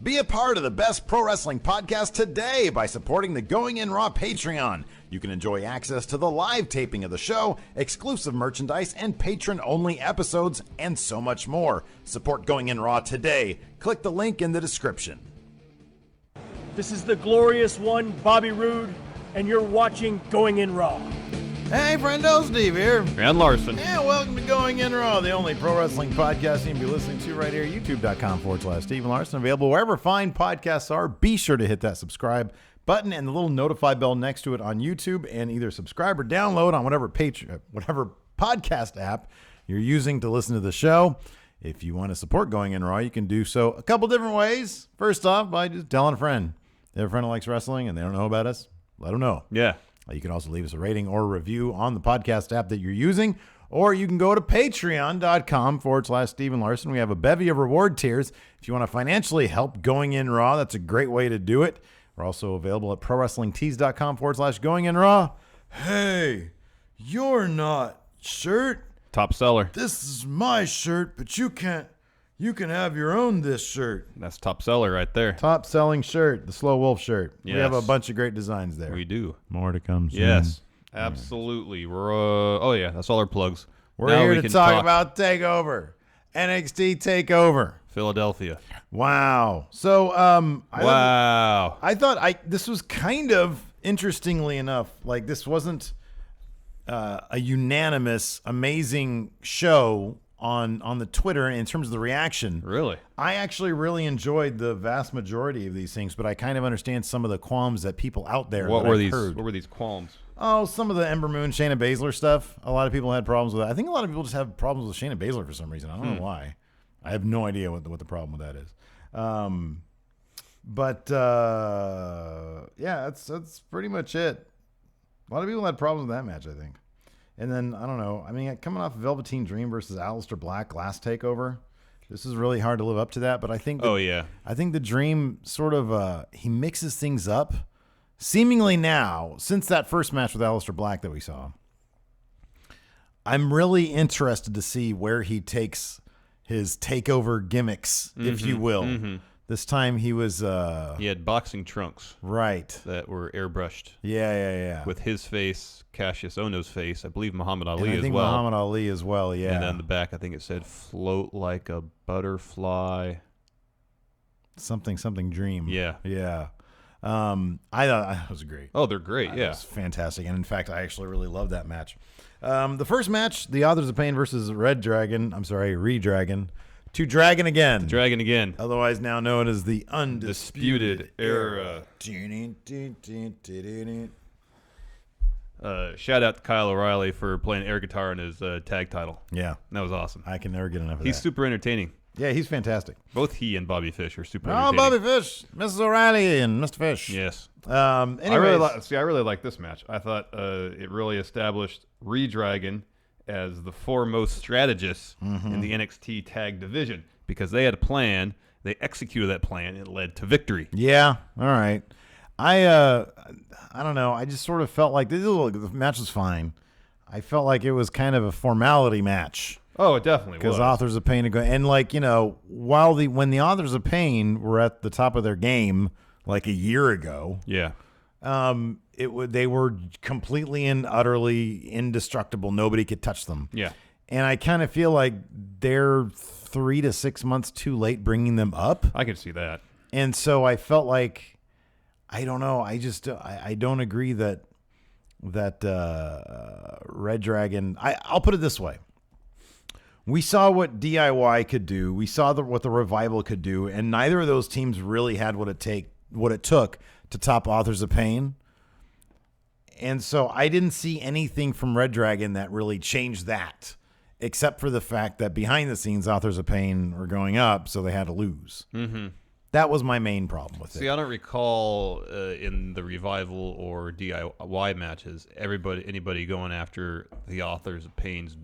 Be a part of the best pro wrestling podcast today by supporting the Going In Raw Patreon. You can enjoy access to the live taping of the show, exclusive merchandise, and patron-only episodes, and so much more. Support Going In Raw today. Click the link in the description. This is the glorious one, Bobby Roode, and you're watching Going In Raw. Hey, friendo, Steve here. And Larson. And welcome to Going In Raw, the only pro wrestling podcast you can be listening to right here, youtube.com/Steve Larson. Available wherever fine podcasts are. Be sure to hit that subscribe button and the little notify bell next to it on YouTube, and either subscribe or download on whatever podcast app you're using to listen to the show. If you want to support Going In Raw, you can do so a couple different ways. First off, by just telling a friend. They have a friend who likes wrestling and they don't know about us, let them know. Yeah. You can also leave us a rating or a review on the podcast app that you're using, or you can go to patreon.com/Steven Larson. We have a bevy of reward tiers. If you want to financially help Going In Raw, that's a great way to do it. We're also available at prowrestlingtees.com/Going In Raw. Hey, you're not shirt. Top seller. This is my shirt, but you can have your own this shirt. That's top seller right there. Top selling shirt, the Slow Wolf shirt. Yes. We have a bunch of great designs there. We do. More to come soon. Yes, absolutely. We're that's all our plugs. We're Now here we to can talk about TakeOver. NXT TakeOver. Philadelphia. Wow. So, Wow. I thought this was kind of, interestingly enough, like this wasn't a unanimous, amazing show on the Twitter in terms of the reaction. Really? I actually really enjoyed the vast majority of these things, but I kind of understand some of the qualms that people out there What that were I've these? heard. What were these qualms? Oh, some of the Ember Moon, Shayna Baszler stuff. A lot of people had problems with that. I think a lot of people just have problems with Shayna Baszler for some reason. I don't know why. I have no idea what the problem with that is. Yeah, that's pretty much it. A lot of people had problems with that match, I think. And then, I don't know. I mean, coming off Velveteen Dream versus Aleister Black last TakeOver, this is really hard to live up to that. But I think I think the Dream sort of he mixes things up. Seemingly now, since that first match with Aleister Black that we saw, I'm really interested to see where he takes his TakeOver gimmicks, if you will. Mm-hmm. This time he was... he had boxing trunks. Right. That were airbrushed. Yeah. With his face, Cassius Ohno's face, I believe Muhammad Ali and I think Muhammad Ali as well, yeah. And then the back, I think it said, float like a butterfly. Something dream. Yeah. I thought it was great. Oh, they're great, yeah. It was fantastic. And in fact, I actually really loved that match. The first match, the Authors of Pain versus Redragon. To Dragon Again. Dragon Again. Otherwise now known as the Undisputed Era. Shout out to Kyle O'Reilly for playing air guitar in his tag title. Yeah. That was awesome. I can never get enough of that. He's super entertaining. Yeah, he's fantastic. Both he and Bobby Fish are super entertaining. Bobby Fish, Mrs. O'Reilly, and Mr. Fish. Yes. I really like this match. I thought it really established Redragon as the foremost strategist in the NXT tag division because they had a plan. They executed that plan. It led to victory. Yeah. All right. I don't know. I just sort of felt like the match was fine. I felt like it was kind of a formality match. Oh, it definitely was. Because Authors of Pain and when the Authors of Pain were at the top of their game like a year ago. Yeah. They were completely and utterly indestructible. Nobody could touch them. Yeah. And I kind of feel like they're 3 to 6 months too late bringing them up. I can see that. And so I felt like, I don't know. I don't agree that Red Dragon. I'll put it this way. We saw what DIY could do. We saw what the Revival could do, and neither of those teams really had what it took to top Authors of Pain. And so I didn't see anything from Red Dragon that really changed that, except for the fact that behind the scenes, Authors of Pain were going up, so they had to lose. Mm-hmm. That was my main problem with it. See, I don't recall in the Revival or DIY matches anybody going after the Authors of Pain's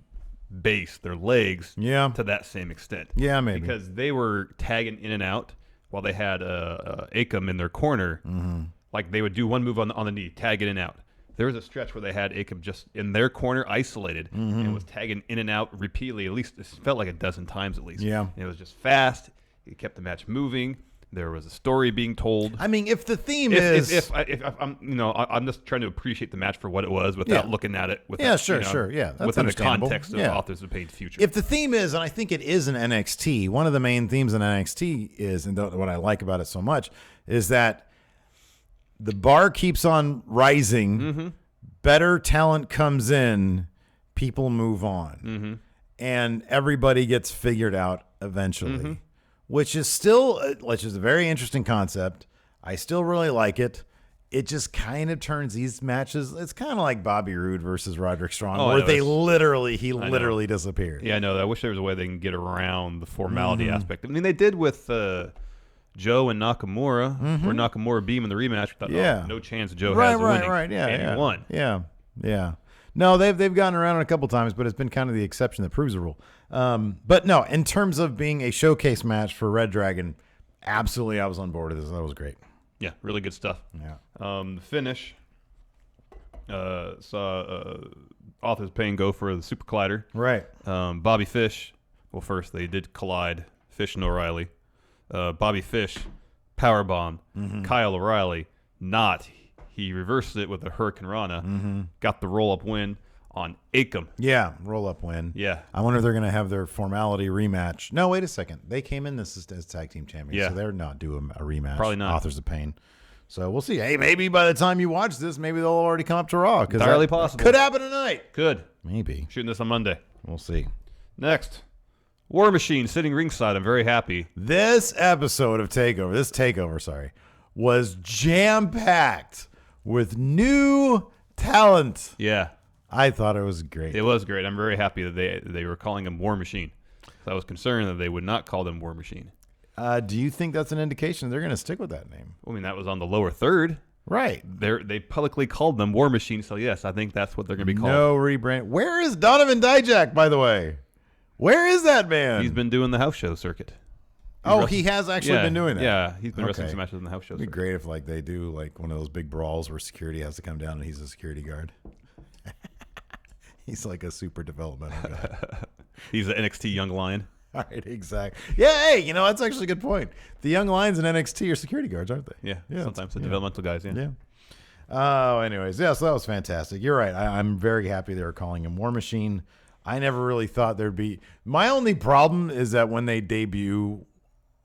base, their legs, to that same extent. Yeah, maybe. Because they were tagging in and out while they had Akam in their corner. Mm-hmm. Like they would do one move on the knee, tag in and out. There was a stretch where they had Akam just in their corner, isolated, and was tagging in and out repeatedly. At least it felt like a dozen times at least. Yeah. And it was just fast. It kept the match moving. There was a story being told. I mean, if the theme if I'm, I'm just trying to appreciate the match for what it was without looking at it. Without, sure. Yeah, that's within the understandable. context of Authors of Pain's future. If the theme is, and I think it is in NXT, one of the main themes in NXT is, and what I like about it so much, is that the bar keeps on rising, better talent comes in, people move on, and everybody gets figured out eventually. Which is still, which is a very interesting concept. I still really like it. It just kind of turns these matches. It's kind of like Bobby Roode versus Roderick Strong, where they literally disappeared. Yeah, I know. I wish there was a way they can get around the formality aspect. I mean, they did with Joe and Nakamura, where Nakamura beat him in the rematch. We thought, no chance Joe has winning. Right. And he won. Yeah. No, they've gotten around it a couple times, but it's been kind of the exception that proves the rule. But no, in terms of being a showcase match for Red Dragon, absolutely, I was on board with this. That was great. Yeah, really good stuff. Yeah. The finish saw Authors of Pain go for the Super Collider. Right. Bobby Fish. Well, first they did collide. Fish and O'Reilly. Bobby Fish powerbomb. Kyle O'Reilly not. He reversed it with a Hurricane Rana. Got the roll-up win on Akam. Yeah, roll-up win. Yeah. I wonder if they're going to have their formality rematch. No, wait a second. They came in this as tag team champions, so they're not doing a rematch. Probably not. Authors of Pain. So we'll see. Hey, maybe by the time you watch this, maybe they'll already come up to Raw. Entirely possible. Could happen tonight. Could. Maybe. Shooting this on Monday. We'll see. Next. War Machine sitting ringside. I'm very happy. This episode of TakeOver, was jam-packed with new talent. Yeah. I thought it was great. It was great. I'm very happy that they were calling him War Machine. So I was concerned that they would not call them War Machine. Do you think that's an indication they're going to stick with that name? I mean, that was on the lower third. Right. They publicly called them War Machine, so yes, I think that's what they're going to be called. No rebrand. Where is Donovan Dijak, by the way? Where is that man? He's been doing the house show circuit. He has actually been doing that. Yeah, he's been wrestling some matches in the house show It'd be circuit. great if they do one of those big brawls where security has to come down and he's a security guard. He's like a super developmental guy. He's the NXT Young Lion. All right, exactly. Yeah, hey, that's actually a good point. The young lions in NXT are security guards, aren't they? Yeah, sometimes the developmental guys, Yeah. Oh, anyways, so that was fantastic. You're right. I'm very happy they were calling him War Machine. I never really thought there'd be... My only problem is that when they debut,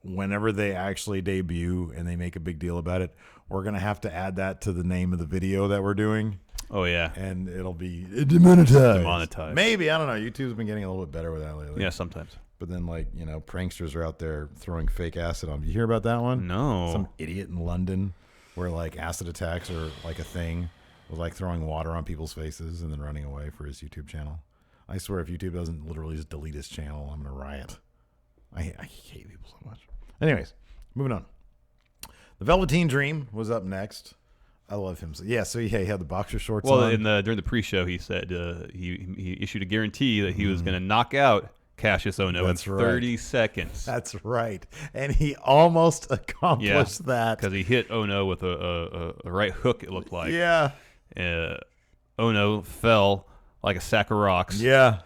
whenever they actually debut and they make a big deal about it, we're going to have to add that to the name of the video that we're doing. Oh, yeah. And it'll be demonetized. Demonetized. Maybe. I don't know. YouTube's been getting a little bit better with that lately. Yeah, sometimes. But then, pranksters are out there throwing fake acid on. You hear about that one? No. Some idiot in London where, acid attacks are, a thing. With, throwing water on people's faces and then running away for his YouTube channel. I swear if YouTube doesn't literally just delete his channel, I'm going to riot. I hate people so much. Anyways, moving on. The Velveteen Dream was up next. I love him. So he had the boxer shorts on. During the pre-show, he said he issued a guarantee that he was going to knock out Cassius Ohno in 30 seconds. That's right. And he almost accomplished that. Because he hit Ohno with a right hook, it looked like. Yeah. Ohno fell like a sack of rocks. Yeah.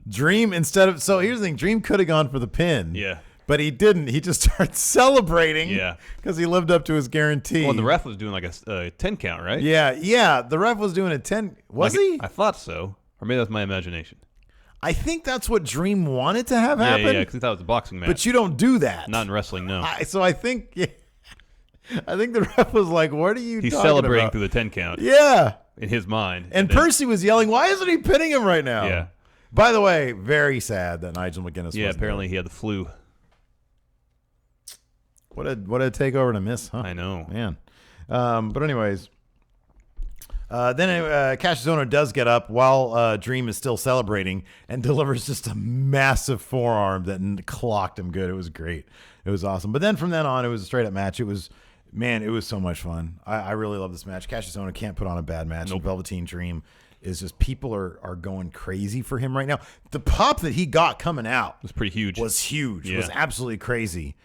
Dream, so here's the thing. Dream could have gone for the pin. Yeah. But he didn't. He just started celebrating. Yeah. Because he lived up to his guarantee. Well, the ref was doing a 10 count, right? Yeah. The ref was doing a 10. Was he? I thought so. Or maybe that's my imagination. I think that's what Dream wanted to have happen. Yeah, because he thought it was a boxing match. But you don't do that. Not in wrestling, no. So I think the ref was like, what are you He's talking celebrating about? through the 10 count. Yeah. In his mind. And Percy was yelling, why isn't he pinning him right now? Yeah. By the way, very sad that Nigel McGuinness wasn't apparently there. he had the flu. What a takeover to miss, huh? I know. Man. But anyways, then Cassius Ohno does get up while Dream is still celebrating and delivers just a massive forearm that clocked him good. It was great. It was awesome. But then from then on, it was a straight-up match. It was so much fun. I really love this match. Cassius Ohno can't put on a bad match. Nope. Velveteen Dream is just, people are going crazy for him right now. The pop that he got coming out It was pretty huge. was huge. Yeah. It was absolutely crazy.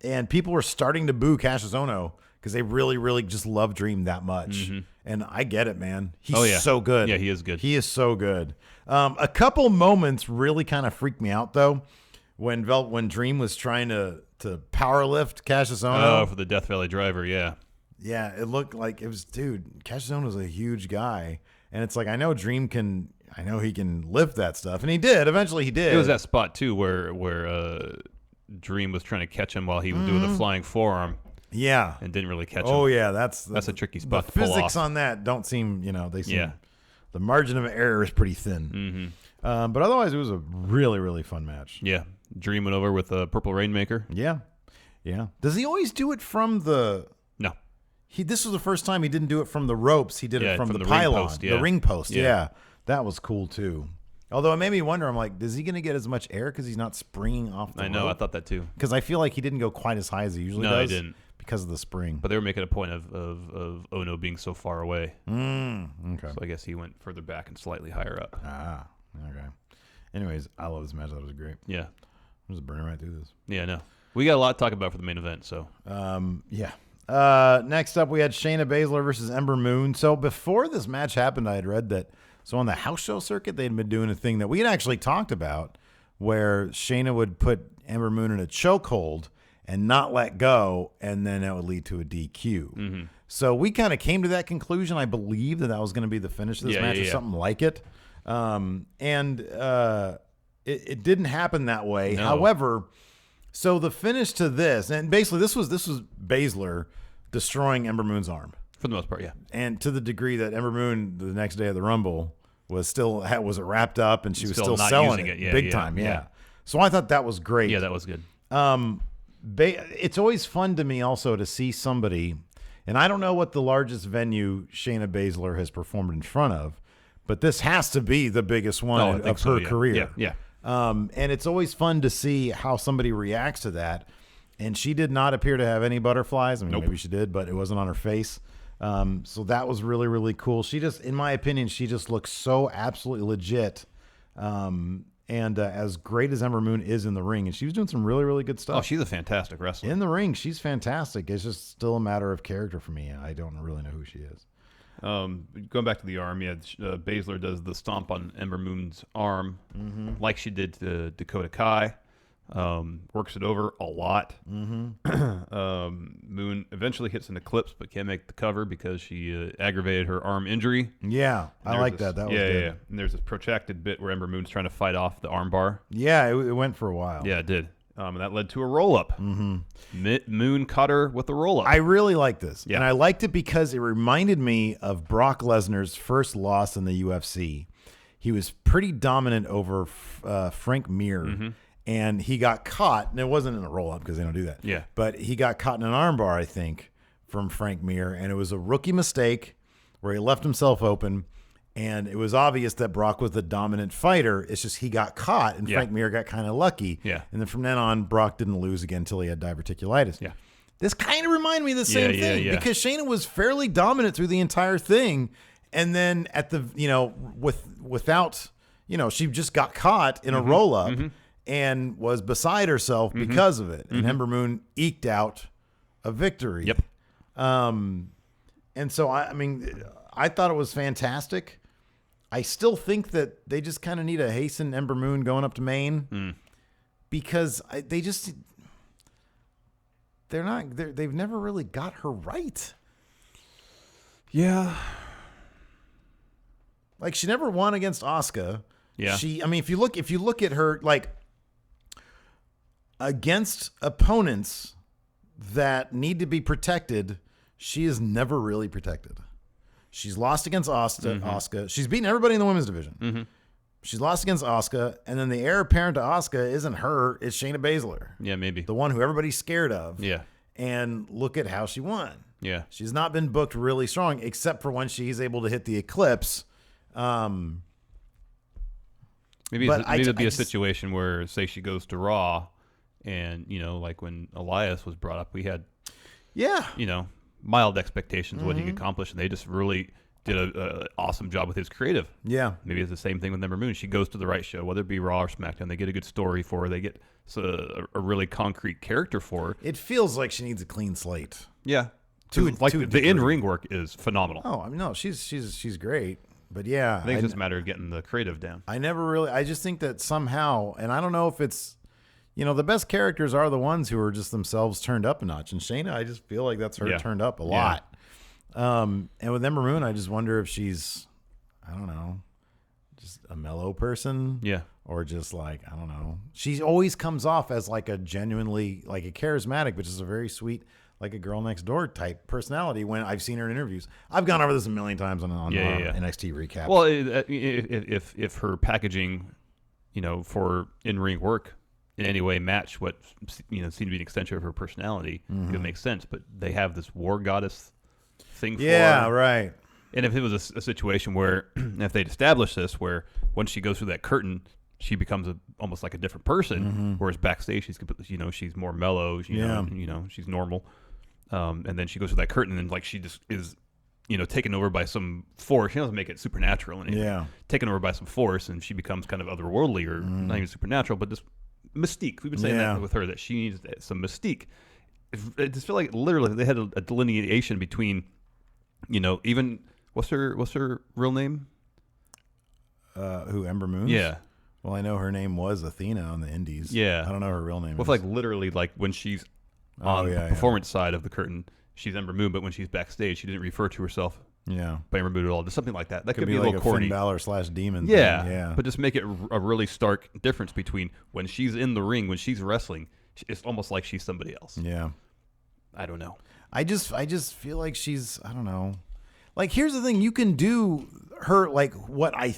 And people were starting to boo Cassius Ohno because they really, really just love Dream that much. Mm-hmm. And I get it, man. He's so good. Yeah, he is good. He is so good. A couple moments really kind of freaked me out, though. when Dream was trying to power lift Cassius Ohno. Oh, for the Death Valley Driver, yeah. Yeah, it looked like it was, dude, Cassius Ohno was a huge guy. And it's like, I know he can lift that stuff. And he did. Eventually he did. It was that spot, too, where Dream was trying to catch him while he was doing the flying forearm. Yeah. And didn't really catch him. Oh, yeah. That's a tricky spot the to pull physics off. on that don't seem, they seem, Yeah. the margin of error is pretty thin. Mm-hmm. But otherwise, it was a really, really fun match. Yeah. Dream went over with a Purple Rainmaker. Yeah. Yeah. Does he always do it from the... No. This was the first time he didn't do it from the ropes. He did it from the pylon, ring post, the ring post. Yeah. That was cool, too. Although it made me wonder, I'm like, is he going to get as much air because he's not springing off the rope? I know, I thought that too. Because I feel like he didn't go quite as high as he usually does. No, he didn't. Because of the spring. But they were making a point of Ono being so far away. Okay. So I guess he went further back and slightly higher up. Ah, okay. Anyways, I love this match. That was great. Yeah. I'm just burning right through this. Yeah, no. We got a lot to talk about for the main event, so. Yeah. Next up, we had Shayna Baszler versus Ember Moon. So before this match happened, I had read that, so on the house show circuit, they'd been doing a thing that we had actually talked about where Shayna would put Ember Moon in a chokehold and not let go, and then that would lead to a DQ. Mm-hmm. So we kind of came to that conclusion. I believe that was going to be the finish of this match or something like it. It didn't happen that way. No. However, so the finish to this, and basically this was Baszler destroying Ember Moon's arm. For the most part, yeah. And to the degree that Ember Moon, the next day of the Rumble, was wrapped up and she was still not selling using it big time. Yeah. So I thought that was great. Yeah, that was good. It's always fun to me also to see somebody, and I don't know what the largest venue Shayna Baszler has performed in front of, but this has to be the biggest one of her career. Yeah. And it's always fun to see how somebody reacts to that. And she did not appear to have any butterflies. I mean, maybe she did, but it wasn't on her face. So that was really, really cool. She just, in my opinion, she just looks so absolutely legit. And as great as Ember Moon is in the ring, and she was doing some really, really good stuff. Oh, she's a fantastic wrestler. In the ring, she's fantastic. It's just still a matter of character for me. I don't really know who she is. Going back to the arm, Baszler does the stomp on Ember Moon's arm, like she did to Dakota Kai. Works it over a lot. Moon eventually hits an eclipse, but can't make the cover because she aggravated her arm injury. Yeah, I like that. That was good. Yeah. And there's this protracted bit where Ember Moon's trying to fight off the arm bar. Yeah, it went for a while. Yeah, it did. And that led to a roll-up. Moon caught her with a roll-up. I really like this. Yeah. And I liked it because it reminded me of Brock Lesnar's first loss in the UFC. He was pretty dominant over Frank Mir, and he got caught, and it wasn't in a roll-up because they don't do that. Yeah. But he got caught in an armbar, I think, from Frank Mir, and it was a rookie mistake where he left himself open, and it was obvious that Brock was the dominant fighter. It's just he got caught, and Frank Mir got kind of lucky. Yeah. And then from then on, Brock didn't lose again until he had diverticulitis. Yeah. This kind of reminded me of the same thing yeah. because Shayna was fairly dominant through the entire thing, and then at the without she just got caught in a roll up and was beside herself because of it, and Ember Moon eked out a victory. Yep. And so I thought it was fantastic. I still think that they just kind of need to hasten Ember Moon going up to Maine because they've never really got her right. Yeah. Like she never won against Asuka. Yeah. If you look at her like against opponents that need to be protected, she is never really protected. She's lost against Asuka. She's beaten everybody in the women's division. She's lost against Asuka, and then the heir apparent to Asuka isn't her, it's Shayna Baszler. Yeah, maybe. The one who everybody's scared of. Yeah. And look at how she won. Yeah. She's not been booked really strong, except for when she's able to hit the eclipse. Maybe it'd be a situation where, say, she goes to Raw, and like when Elias was brought up, we had, mild expectations of what he could accomplish, and they just really did a awesome job with his creative. Yeah. Maybe it's the same thing with Ember Moon. She goes to the right show, whether it be Raw or SmackDown. They get a good story for her. They get a really concrete character for her. It feels like she needs a clean slate. Yeah. To the in-ring work is phenomenal. Oh, no, she's great. But yeah. I think it's just a matter of getting the creative down. I just think that somehow, and I don't know if it's, the best characters are the ones who are just themselves turned up a notch. And Shayna, I just feel like that's her turned up a lot. And with Ember Moon, I just wonder if she's, I don't know, just a mellow person. Yeah. Or just like, I don't know. She always comes off as like a genuinely, like a charismatic, but just a very sweet, like a girl next door type personality when I've seen her in interviews. I've gone over this a million times on NXT recap. Well, if her packaging, for in-ring work in any way match what seemed to be an extension of her personality, it would make sense. But they have this war goddess thing for her. Right. And if it was a situation where, if they'd established this, where once she goes through that curtain, she becomes almost like a different person, whereas backstage she's she's more mellow, she's normal, and then she goes through that curtain and like she just is, taken over by some force. She doesn't make it supernatural and anything. Taken over by some force, and she becomes kind of otherworldly or not even supernatural, but just mystique. We've been saying that with her, that she needs some mystique. I just feel like literally they had a delineation between, even what's her real name? Who, Ember Moon? Yeah. Well, I know her name was Athena on the Indies. Yeah. I don't know her real name. Well, like literally, like when she's on the performance side of the curtain, she's Ember Moon, but when she's backstage, she didn't refer to herself by Ember Moon at all. Just something like that. That could be a like little a corny. Finn Balor / Demon. Yeah. Thing. Yeah. But just make it a really stark difference between when she's in the ring, when she's wrestling, it's almost like she's somebody else. Yeah. I don't know. I just feel like she's, I don't know. Like, here's the thing. You can do her, like, what I've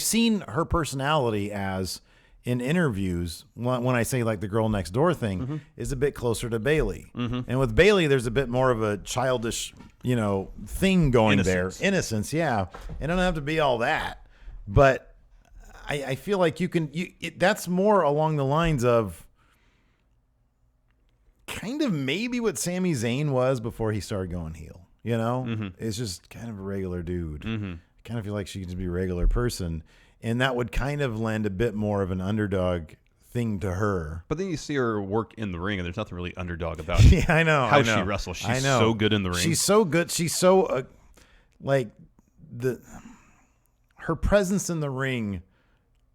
seen her personality as in interviews, when I say, like, the girl next door thing, is a bit closer to Bayley. And with Bayley, there's a bit more of a childish, thing going there. Innocence, yeah. It don't have to be all that. But I feel like that's more along the lines of kind of maybe what Sami Zayn was before he started going heel. It's just kind of a regular dude. I kind of feel like she could just be a regular person. And that would kind of lend a bit more of an underdog thing to her. But then you see her work in the ring, and there's nothing really underdog about yeah, I know. how she wrestles. She's so good in the ring. She's so good. She's so, her presence in the ring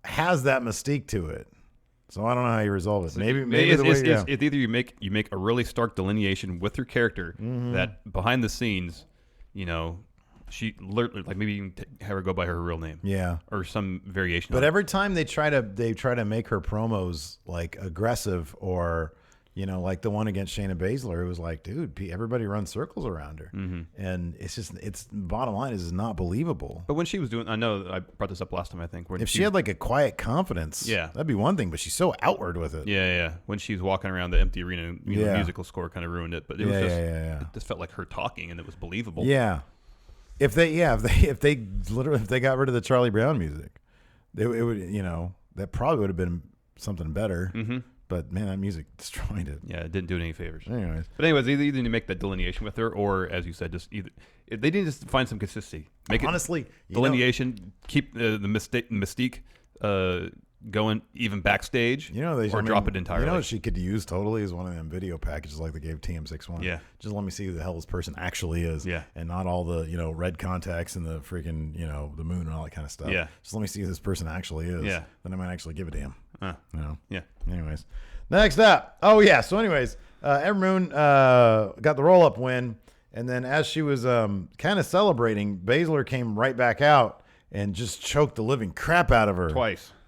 has that mystique to it. So I don't know how you resolve it. Maybe it's either you make a really stark delineation with her character that behind the scenes, she literally, like, maybe you can have her go by her real name, or some variation. But every time they try to make her promos like aggressive or like the one against Shayna Baszler, it was like, dude, everybody runs circles around her, and it's bottom line is not believable. But when she was doing, I know I brought this up last time, I think. If she had like a quiet confidence, that'd be one thing. But she's so outward with it. Yeah. When she's walking around the empty arena, the musical score kind of ruined it. But it was it just felt like her talking, and it was believable. Yeah. If they got rid of the Charlie Brown music, it would that probably would have been something better. But man, that music destroyed it. Yeah, it didn't do it any favors. But anyways, either you make that delineation with her, or as you said, just either they need to find some consistency. Make honestly it delineation, keep the mystique going even backstage, drop it entirely. You know what she could use totally is one of them video packages like they gave TM61. Yeah. Just let me see who the hell this person actually is. Yeah. And not all the, red contacts and the freaking, the moon and all that kind of stuff. Yeah. Just let me see who this person actually is. Yeah. Then I might actually give a damn. Yeah. Anyways. Next up. Oh, yeah. So anyways, Ember Moon got the roll-up win. And then as she was kind of celebrating, Baszler came right back out and just choked the living crap out of her.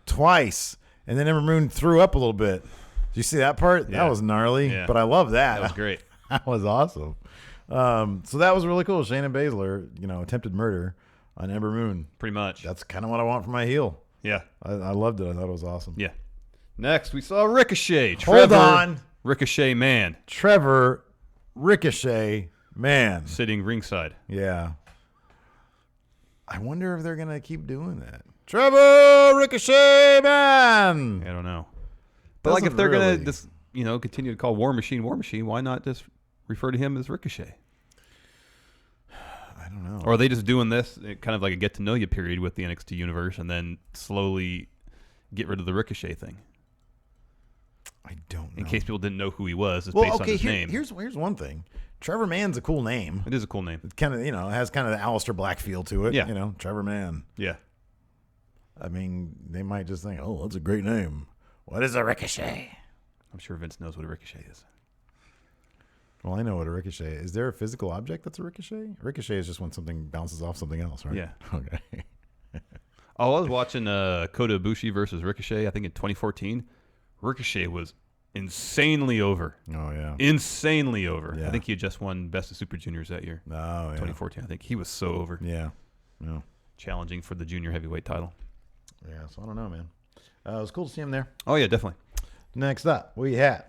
Twice. And then Ember Moon threw up a little bit. Did you see that part? Yeah. That was gnarly, but I love that. That was great. That was awesome. So that was really cool. Shayna Baszler, attempted murder on Ember Moon. Pretty much. That's kind of what I want for my heel. Yeah. I loved it. I thought it was awesome. Yeah. Next, we saw Ricochet. Hold on. Ricochet Man. Trevor Ricochet Man. Sitting ringside. Yeah. I wonder if they're going to keep doing that. Trevor Ricochet Man. I don't know. But like if they're going to just, continue to call War Machine, why not just refer to him as Ricochet? I don't know. Or are they just doing this kind of like a get to know you period with the NXT universe and then slowly get rid of the Ricochet thing? I don't know. In case people didn't know who he was, it's based on his name. Here's one thing. Trevor Mann's a cool name. It is a cool name. It kind of, it has kind of the Aleister Black feel to it. Yeah. Trevor Mann. Yeah. I mean, they might just think, oh, that's a great name. What is a Ricochet? I'm sure Vince knows what a ricochet is. Well, I know what a ricochet is. Is there a physical object that's a ricochet? A ricochet is just when something bounces off something else, right? Yeah. Okay. Oh, I was watching Kota Ibushi versus Ricochet, I think in 2014. Ricochet was insanely over. Oh, yeah. Insanely over. Yeah. I think he had just won Best of Super Juniors that year. Oh, yeah. 2014. I think he was so over. Yeah. Yeah. Challenging for the junior heavyweight title. Yeah, so I don't know, man. It was cool to see him there. Oh, yeah, definitely. Next up, we had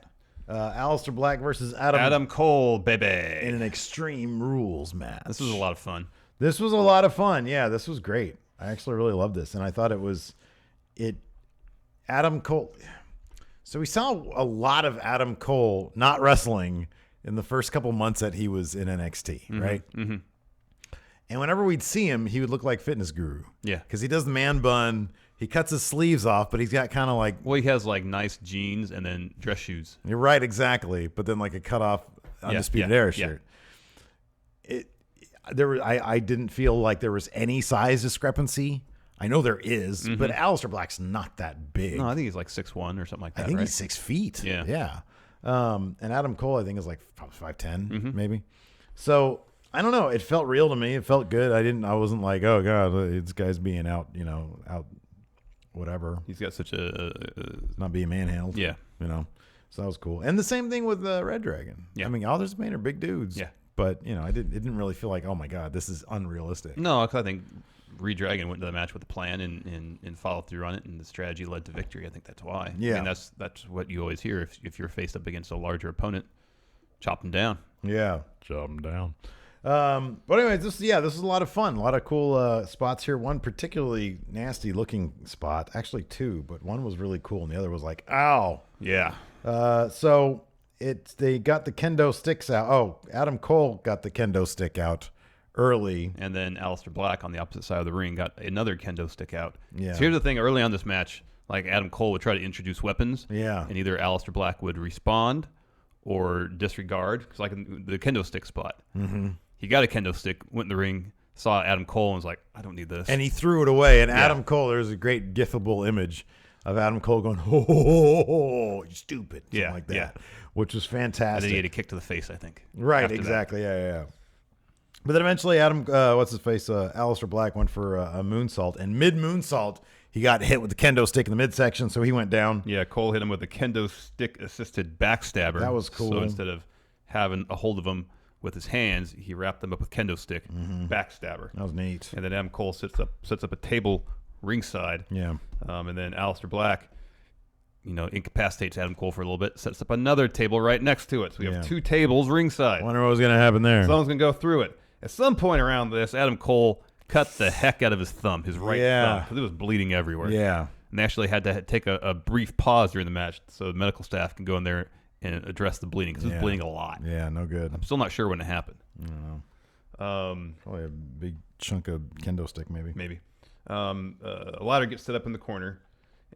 Aleister Black versus Adam Cole, baby. in an Extreme Rules match. This was a lot of fun. This was a lot of fun. Yeah, this was great. I actually really loved this, and I thought Adam Cole. So we saw a lot of Adam Cole not wrestling in the first couple months that he was in NXT, right? Mm-hmm. And whenever we'd see him, he would look like Fitness Guru. Yeah. Because he does the man bun. He cuts his sleeves off, but he's got kind of like... Well, he has like nice jeans and then dress shoes. You're right, exactly. But then like a cut off Undisputed Era shirt. I didn't feel like there was any size discrepancy. I know there is, but Aleister Black's not that big. No, I think he's like 6'1" or something like that. I think right? he's 6 feet. Yeah. Yeah. And Adam Cole, I think, is like 5'10", maybe. So I don't know. It felt real to me. It felt good. I wasn't like, oh God, this guy's being out, out whatever. He's got such a not being manhandled. Yeah. So that was cool. And the same thing with Red Dragon. Yeah. I mean, all those men are big dudes. Yeah. But, it didn't really feel like, oh my God, this is unrealistic. No, because I think Reed Dragon went into the match with a plan and followed through on it, and the strategy led to victory. I think that's why. Yeah. I mean, that's what you always hear if you're faced up against a larger opponent. Chop them down. Yeah. Chop them down. But anyways, this is a lot of fun. A lot of cool spots here. One particularly nasty looking spot. Actually two, but one was really cool and the other was like, ow. Yeah. So they got the kendo sticks out. Oh, Adam Cole got the kendo stick out early. And then Aleister Black on the opposite side of the ring got another kendo stick out. Yeah. So here's the thing. Early on this match, like Adam Cole would try to introduce weapons. Yeah. And either Aleister Black would respond or disregard. Because like in the kendo stick spot. Mm-hmm. He got a kendo stick, went in the ring, saw Adam Cole, and was like, I don't need this. And he threw it away. And Adam Cole, there's a great gifable image of Adam Cole going, oh, you stupid. Something like that. Which was fantastic. And then he had a kick to the face, I think. Right, exactly. Yeah. But then eventually Aleister Black went for a moonsault. And mid-moonsault, he got hit with the kendo stick in the midsection, so he went down. Yeah, Cole hit him with a kendo stick-assisted backstabber. That was cool. So instead of having a hold of him with his hands, he wrapped them up with kendo stick, backstabber. That was neat. And then Adam Cole sets up a table ringside. Yeah. And then Aleister Black, incapacitates Adam Cole for a little bit, sets up another table right next to it. So we have two tables ringside. Wonder what was going to happen there. Someone's going to go through it. At some point around this, Adam Cole cut the heck out of his thumb, his right thumb, because it was bleeding everywhere. Yeah. And they actually had to take a brief pause during the match so the medical staff can go in there and address the bleeding, because it was bleeding a lot. Yeah, no good. I'm still not sure when it happened. I don't know. Probably a big chunk of kendo stick, maybe. Maybe. A ladder gets set up in the corner,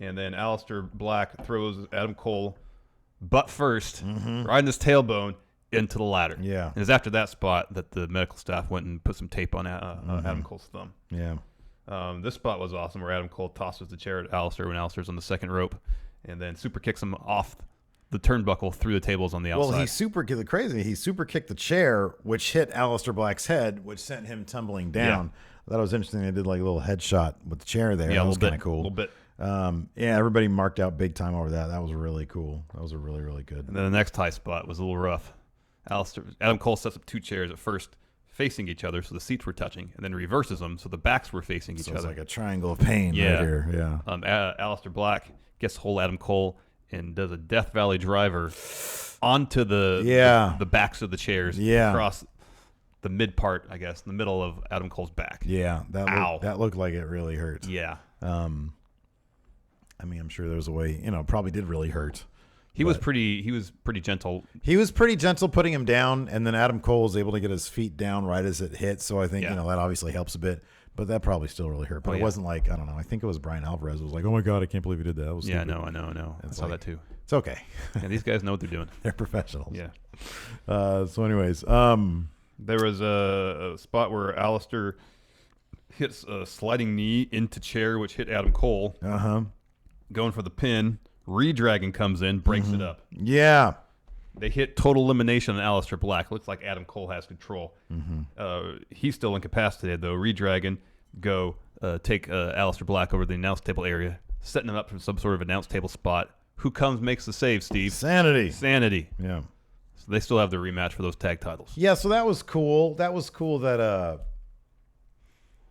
and then Aleister Black throws Adam Cole butt first, right in his tailbone, into the ladder. Yeah. And it's after that spot that the medical staff went and put some tape on Adam Cole's thumb. Yeah. This spot was awesome, where Adam Cole tosses the chair at Aleister when Aleister's on the second rope, and then super kicks him off the turnbuckle through the tables on the outside. Well, he super kicked the chair, which hit Aleister Black's head, which sent him tumbling down. I thought it was interesting. They did like a little headshot with the chair there. Yeah, that was kind of cool. A little bit. Everybody marked out big time over that. That was really cool. That was a really, really good. And then the next high spot was a little rough. Adam Cole sets up two chairs at first facing each other, so the seats were touching, and then reverses them so the backs were facing each other. It's like a triangle of pain right here. Yeah. Aleister Black gets hold of Adam Cole and does a Death Valley driver onto the backs of the chairs across the mid part, I guess, in the middle of Adam Cole's back. Yeah, that looked like it really hurt. Yeah. I mean, I'm sure there's a way, it probably did really hurt. He was pretty gentle. He was pretty gentle putting him down, and then Adam Cole was able to get his feet down right as it hit. So I think, that obviously helps a bit. But that probably still really hurt. But it wasn't like, I don't know. I think it was Brian Alvarez. It was like, oh my God, I can't believe he did that. That was stupid. I know. I saw that too. It's okay. Yeah, these guys know what they're doing. They're professionals. Yeah. So anyways, there was a spot where Aleister hits a sliding knee into chair, which hit Adam Cole. Uh-huh. Going for the pin. Redragon comes in, breaks it up. Yeah. They hit total elimination on Aleister Black. Looks like Adam Cole has control. He's still incapacitated, though. Redragon go take Aleister Black over the announce table area, setting him up from some sort of announce table spot. Who comes, makes the save, Steve? Sanity. Yeah. So they still have the rematch for those tag titles. Yeah, so that was cool. That was cool that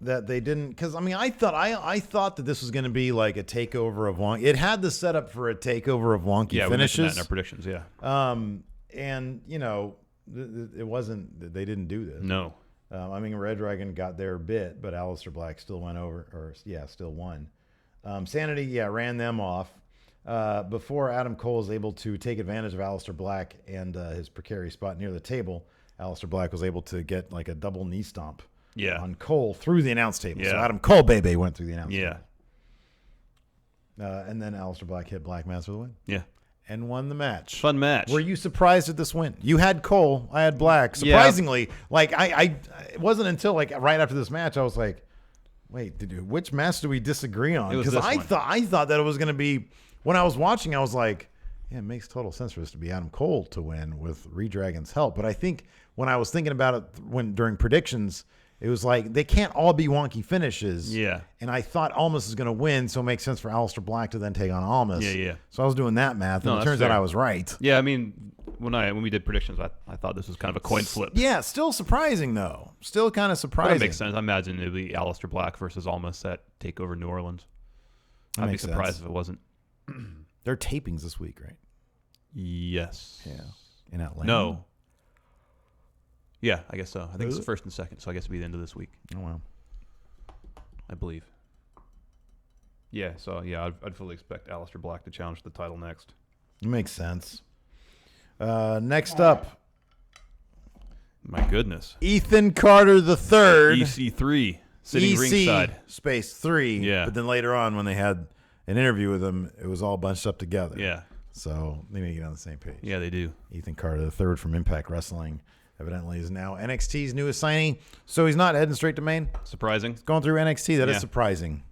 that they didn't, because I mean I thought that this was going to be like a takeover of wonky. It had the setup for a takeover of wonky finishes. We mentioned that in our predictions. Yeah. And you know, it wasn't. They didn't do this. No. I mean, Red Dragon got their bit, but Aleister Black still went over, still won. Sanity, ran them off before Adam Cole was able to take advantage of Aleister Black and his precarious spot near the table. Aleister Black was able to get like a double knee stomp. On Cole through the announce table. Yeah. So Adam Cole, baby, went through the announce table. And then Aleister Black hit Black Mass for the win. Yeah. And won the match. Fun match. Were you surprised at this win? You had Cole, I had Black. Surprisingly, like I it wasn't until like right after this match I was like, wait, which match do we disagree on? Because I thought that it was going to be, when I was watching, I was like, yeah, it makes total sense for this to be Adam Cole to win with Redragon's help. But I think when I was thinking about it during predictions, it was like they can't all be wonky finishes. Yeah. And I thought Almas is going to win, so it makes sense for Aleister Black to then take on Almas. Yeah. So I was doing that math, and it turns out I was right. Yeah, I mean, when we did predictions, I thought this was kind of a coin flip. Yeah, still surprising, though. Still kind of surprising. That makes sense. I imagine it would be Aleister Black versus Almas at TakeOver New Orleans. I'd be surprised if it wasn't. They're tapings this week, right? Yes. Yeah. In Atlanta? No. Yeah, I guess so. I think it's the first and second, so I guess it'll be the end of this week. Oh, wow. I believe. Yeah, so yeah, I'd fully expect Aleister Black to challenge the title next. It makes sense. Next up. My goodness. Ethan Carter III. EC3. Sitting ringside. Space 3. Yeah. But then later on, when they had an interview with him, it was all bunched up together. Yeah. So they may get on the same page. Yeah, they do. Ethan Carter III from Impact Wrestling evidently is now NXT's newest signee. So he's not heading straight to main. Surprising. He's going through NXT. That is surprising.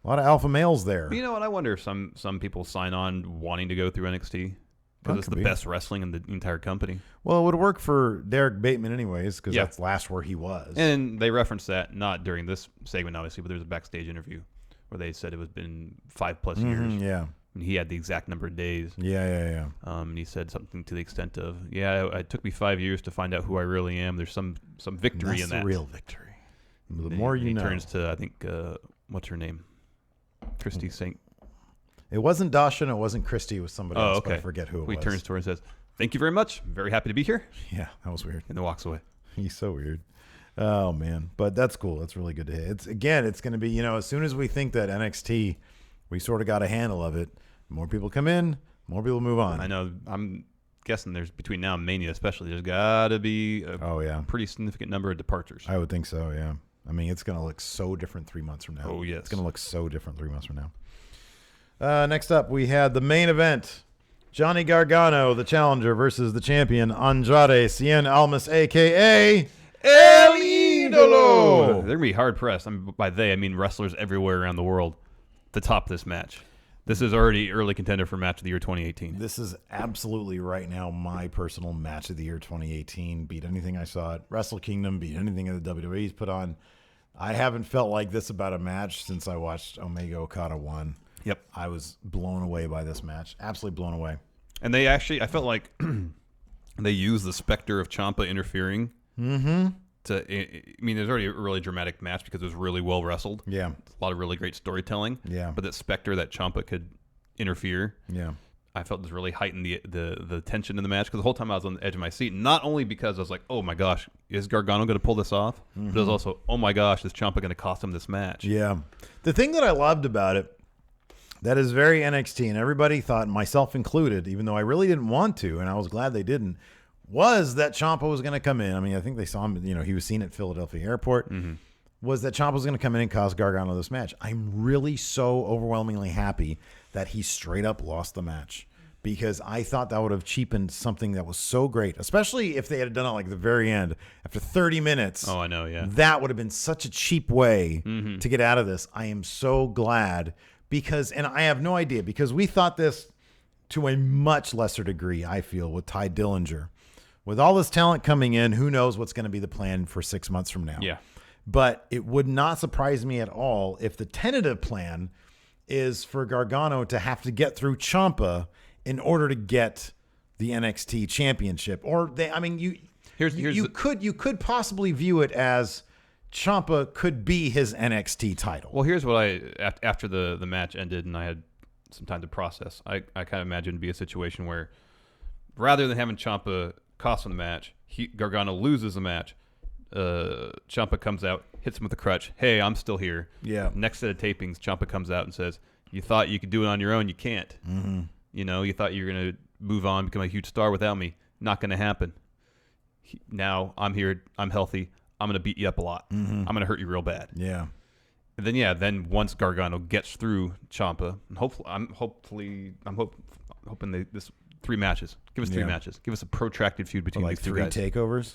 A lot of alpha males there. But you know what? I wonder if some people sign on wanting to go through NXT because it's the best wrestling in the entire company. Well, it would work for Derek Bateman anyways, because that's last where he was. And they referenced that, not during this segment, obviously, but there was a backstage interview where they said it was been 5+ years. Yeah. And he had the exact number of days. Yeah. And he said something to the extent of, it took me 5 years to find out who I really am. There's some victory in that. That's the real victory. The more you know. He turns to, I think, what's her name? Christy St. It wasn't Dasha and it wasn't Christy. It was somebody else, but I forget who it was. He turns to her and says, "Thank you very much. I'm very happy to be here." Yeah, that was weird. And then walks away. He's so weird. Oh, man. But that's cool. That's really good to hear. It's going to be, as soon as we think that NXT, we sort of got a handle of it, more people come in, more people move on. I know. I'm guessing there's, between now and Mania especially, there's got to be a pretty significant number of departures. I would think so, yeah. I mean, it's going to look so different 3 months from now. Oh, yes. It's going to look so different 3 months from now. Next up, we had the main event. Johnny Gargano, the challenger, versus the champion, Andrade Cien Almas, a.k.a. El Idolo. They're going to be hard-pressed. By they, I mean wrestlers everywhere around the world to top this match. This is already early contender for Match of the Year 2018. This is absolutely right now my personal Match of the Year 2018. Beat anything I saw at Wrestle Kingdom, beat anything that the WWE's put on. I haven't felt like this about a match since I watched Omega Okada 1. Yep. I was blown away by this match. Absolutely blown away. And they actually, I felt like they used the specter of Ciampa interfering. Mm-hmm. There's already a really dramatic match because it was really well wrestled. Yeah. A lot of really great storytelling. Yeah. But that specter that Ciampa could interfere. Yeah. I felt this really heightened the tension in the match because the whole time I was on the edge of my seat. Not only because I was like, oh my gosh, is Gargano going to pull this off? Mm-hmm. But it was also, oh my gosh, is Ciampa going to cost him this match? Yeah. The thing that I loved about it, that is very NXT, and everybody thought, myself included, even though I really didn't want to, and I was glad they didn't, was that Ciampa was going to come in. I mean, I think they saw him, he was seen at Philadelphia Airport, was that Ciampa was going to come in and cost Gargano this match. I'm really so overwhelmingly happy that he straight up lost the match because I thought that would have cheapened something that was so great, especially if they had done it like the very end after 30 minutes. Oh, I know, yeah. That would have been such a cheap way to get out of this. I am so glad because, and I have no idea, because we thought this to a much lesser degree, I feel, with Ty Dillinger. With all this talent coming in, who knows what's going to be the plan for 6 months from now. Yeah. But it would not surprise me at all if the tentative plan is for Gargano to have to get through Ciampa in order to get the NXT championship. Or you could possibly view it as Ciampa could be his NXT title. Well, here's what after the match ended and I had some time to process. I kind of imagined it'd be a situation where rather than having Ciampa cost him the match, Gargano loses the match. Ciampa comes out, hits him with a crutch. Hey, I'm still here. Yeah. Next set of tapings, Ciampa comes out and says, "You thought you could do it on your own. You can't. Mm-hmm. You thought you were gonna move on, become a huge star without me. Not gonna happen. Now I'm here. I'm healthy. I'm gonna beat you up a lot. Mm-hmm. I'm gonna hurt you real bad." Yeah. And then once Gargano gets through Ciampa, and I'm hoping this 3 matches. Give us 3 matches. Give us a protracted feud between these 2 guys. 3 takeovers.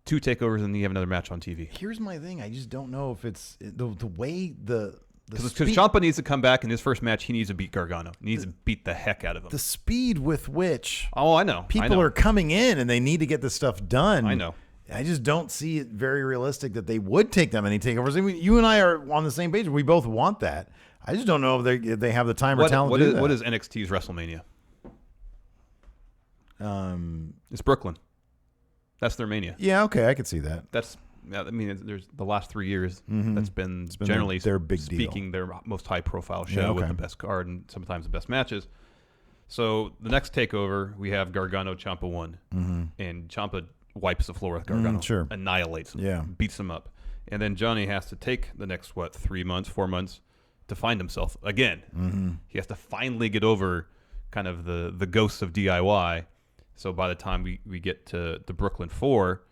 2 takeovers, and then you have another match on TV. Here's my thing. I just don't know if it's the way the because Ciampa needs to come back in his first match. He needs to beat Gargano. He needs to beat the heck out of him. The speed with which I know people are coming in and they need to get this stuff done. I know. I just don't see it very realistic that they would take that many takeovers. I mean, you and I are on the same page. We both want that. I just don't know if they have the time or talent to do that. What is NXT's WrestleMania? It's Brooklyn. That's their Mania. Yeah, okay, I could see that. There's the last 3 years. Mm-hmm. That's been generally their big speaking deal. their most high profile show with the best card and sometimes the best matches. So the next takeover, we have Gargano Ciampa 1, and Ciampa wipes the floor with Gargano, annihilates him, beats him up, and then Johnny has to take the next 4 months to find himself again. Mm-hmm. He has to finally get over kind of the ghosts of DIY. So by the time we get to Brooklyn 4,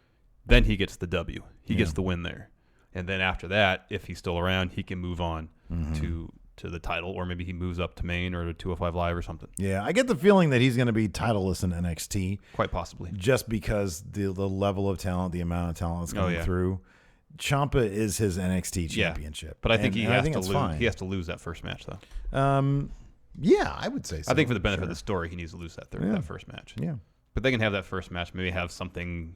then he gets the W. He gets the win there. And then after that, if he's still around, he can move on to the title, or maybe he moves up to Maine or to 205 Live or something. Yeah, I get the feeling that he's going to be titleless in NXT. Quite possibly. Just because the level of talent, the amount of talent that's coming through. Ciampa is his NXT championship. But I think he has to lose. He has to lose that first match, though. Yeah, I would say so. I think for the benefit of the story, he needs to lose that first match. Yeah. But they can have that first match, maybe have something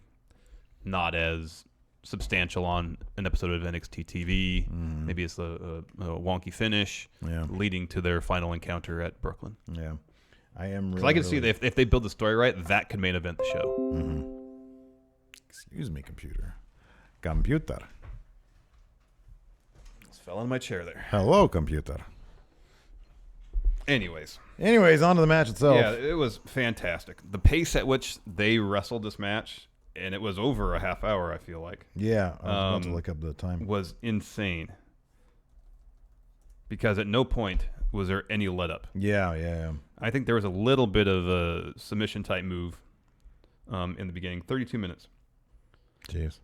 not as substantial on an episode of NXT TV. Maybe it's a wonky finish leading to their final encounter at Brooklyn. Yeah. I am really, I can see that if they build the story right, that could main event the show. Excuse me, computer. Computer. Just fell in my chair there. Hello, computer. Anyways, on to the match itself. Yeah, it was fantastic. The pace at which they wrestled this match, and it was over a half hour, I feel like. Yeah, I was about to look up the time. Was insane. Because at no point was there any let up. Yeah. I think there was a little bit of a submission type move in the beginning. 32 minutes. Jeez.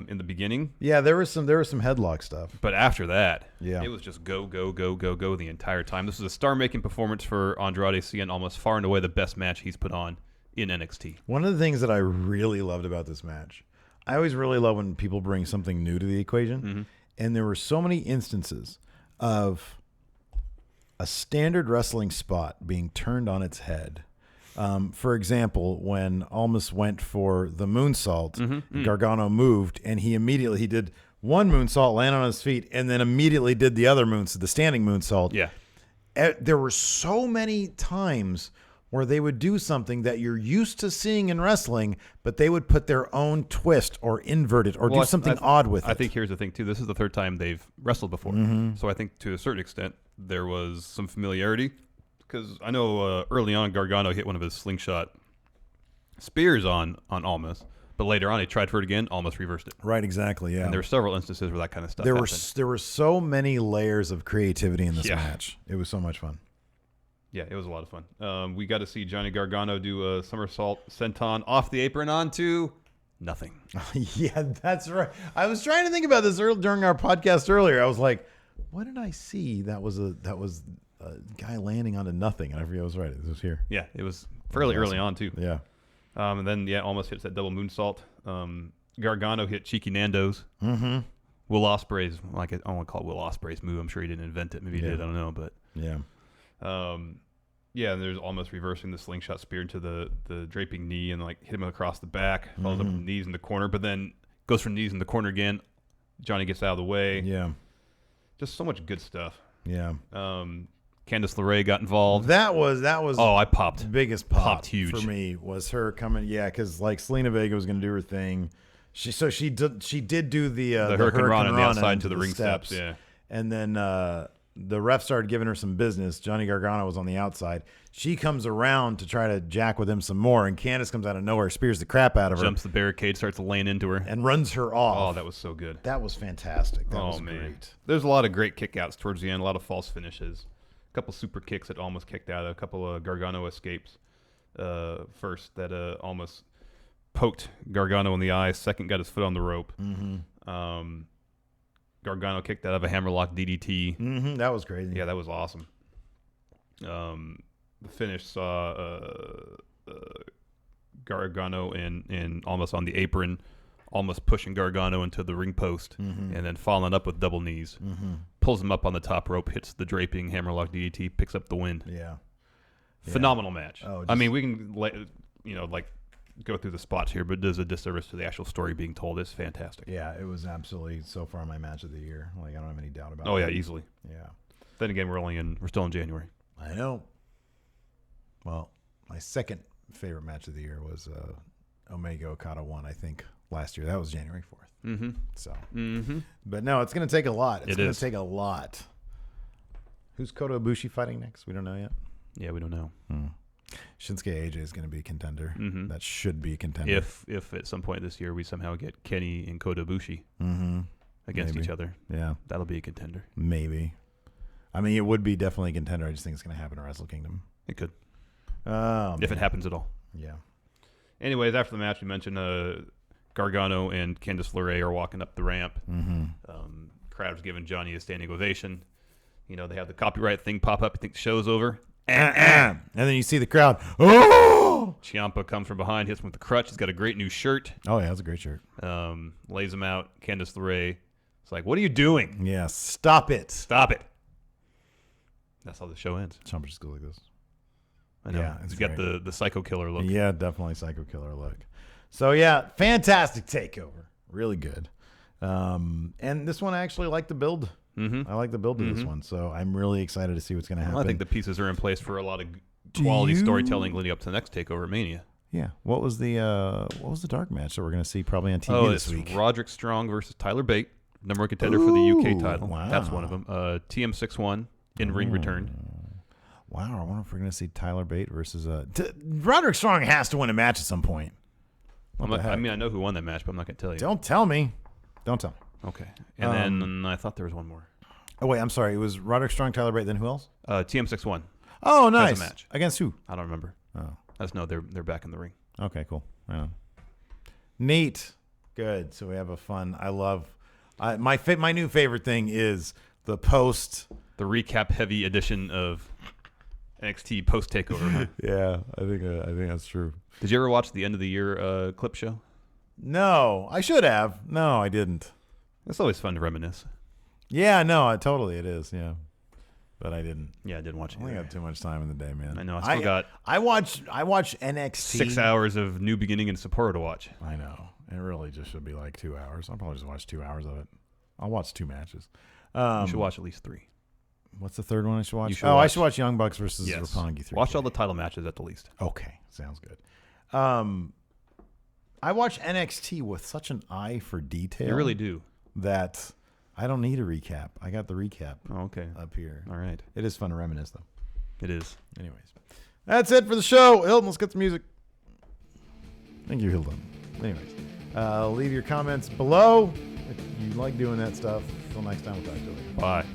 In the beginning. Yeah, there was some headlock stuff. But after that, it was just go the entire time. This was a star-making performance for Andrade Cien, almost far and away the best match he's put on in NXT. One of the things that I really loved about this match, I always really love when people bring something new to the equation, and there were so many instances of a standard wrestling spot being turned on its head. For example, when Almas went for the moonsault, Gargano moved, and he did one moonsault, landed on his feet, and then immediately did the other moonsault, the standing moonsault. Yeah. There were so many times where they would do something that you're used to seeing in wrestling, but they would put their own twist or invert it or do something odd with it. I think here's the thing, too. This is the third time they've wrestled before. So I think to a certain extent, there was some familiarity. Because I know early on, Gargano hit one of his slingshot spears on Almas, but later on he tried for it again, Almas reversed it. Right, exactly, yeah. And there were several instances where that kind of stuff happened. There were so many layers of creativity in this match. It was so much fun. Yeah, it was a lot of fun. We got to see Johnny Gargano do a somersault senton off the apron onto nothing. Yeah, that's right. I was trying to think about this during our podcast earlier. I was like, what did I see? That was a guy landing onto nothing, and I forget I was right. It was here. Yeah, it was fairly early on too. Yeah. And then almost hits that double moonsault. Gargano hit Cheeky Nando's. Will Ospreay's, I don't want to call it Will Ospreay's move. I'm sure he didn't invent it. Maybe he did. I don't know, but yeah. Yeah, and there's almost reversing the slingshot spear into the draping knee and like hit him across the back, follows up with knees in the corner, but then goes for knees in the corner again. Johnny gets out of the way. Yeah. Just so much good stuff. Yeah. Candice LeRae got involved. That was I popped. The biggest pop Popped huge for me was her coming. Yeah, because like Selena Vega was going to do her thing. She did do the Hurricane Rana on the outside into to the ring steps. Yeah. And then the ref started giving her some business. Johnny Gargano was on the outside. She comes around to try to jack with him some more, and Candice comes out of nowhere, spears the crap out of her. Jumps the barricade, starts laying into her. And runs her off. Oh, that was so good. That was fantastic. That was great. There's a lot of great kickouts towards the end, a lot of false finishes. A couple super kicks that almost kicked out, a couple of Gargano escapes first that almost poked Gargano in the eye. Second, got his foot on the rope. Gargano kicked out of a hammerlock DDT. That was crazy. Yeah, that was awesome. The finish saw Gargano in almost on the apron, almost pushing Gargano into the ring post, and then following up with double knees. Pulls him up on the top rope, hits the draping hammerlock DDT, picks up the win. Yeah. Phenomenal match. Oh, I mean, we can go through the spots here, but it does a disservice to the actual story being told. It's fantastic. Yeah, it was absolutely so far my match of the year. Like, I don't have any doubt about it. Oh yeah, easily. Yeah. Then again, we're still in January. I know. Well, my second favorite match of the year was Omega Okada 1, I think, last year. That was January 4th. So, but no, it's going to take a lot. It's going to take a lot. Who's Kota Ibushi fighting next? We don't know yet. Yeah, we don't know. Shinsuke AJ is going to be a contender. That should be a contender. If at some point this year we somehow get Kenny and Kota Ibushi against each other, that'll be a contender. Maybe. I mean, it would be definitely a contender. I just think it's going to happen in Wrestle Kingdom. It could. If it happens at all. Yeah. Anyways, after the match, we mentioned Gargano and Candice LeRae are walking up the ramp. Crowd's giving Johnny a standing ovation. You know, they have the copyright thing pop up. You think the show's over. And then you see the crowd. Oh! Ciampa comes from behind, hits him with the crutch. He's got a great new shirt. Oh, yeah, that's a great shirt. Lays him out. Candice LeRae. It's like, what are you doing? Yeah, stop it. Stop it. That's how the show ends. Ciampa just goes like this. I know. Yeah, He's got the psycho killer look. Yeah, definitely psycho killer look. So, yeah, fantastic takeover. Really good. And this one, I actually like the build. I like the build to this one, so I'm really excited to see what's going to happen. Well, I think the pieces are in place for a lot of quality storytelling leading up to the next TakeOver Mania. Yeah. What was the dark match that we're going to see probably on TV this week? Roderick Strong versus Tyler Bate, number one contender for the UK title. Wow. That's one of them. TM61 in ring return. Wow, I wonder if we're going to see Tyler Bate versus Roderick Strong has to win a match at some point. I know who won that match, but I'm not going to tell you. Don't tell me. Don't tell me. Okay. And then I thought there was one more. Oh, wait, I'm sorry. It was Roderick Strong, Tyler Bate, then who else? TM61. Oh, nice. Match. Against who? I don't remember. Oh. I just know they're back in the ring. Okay, cool. Right on. Neat. Good. So we have a fun. I love my new favorite thing is the post. The recap heavy edition of NXT post takeover. Huh? Yeah, I think that's true. Did you ever watch the end of the year clip show? No, I should have. No, I didn't. It's always fun to reminisce. Yeah, no, totally it is. Yeah, but I didn't. Yeah, I didn't watch it. I only got too much time in the day, man. I know. I still got. I watch NXT. 6 hours of New Beginning and Sapporo to watch. I know. It really just should be like 2 hours. I'll probably just watch 2 hours of it. I'll watch 2 matches. You should watch at least 3. What's the third one I should watch? I should watch Young Bucks versus Roppongi 3. Watch all the title matches at the least. Okay, sounds good. I watch NXT with such an eye for detail. You really do. That I don't need a recap. I got the recap up here. All right. It is fun to reminisce, though. It is. Anyways, that's it for the show. Hilton, let's get some music. Thank you, Hilton. Anyways, leave your comments below if you like doing that stuff. Until next time, we'll talk to you later. Bye.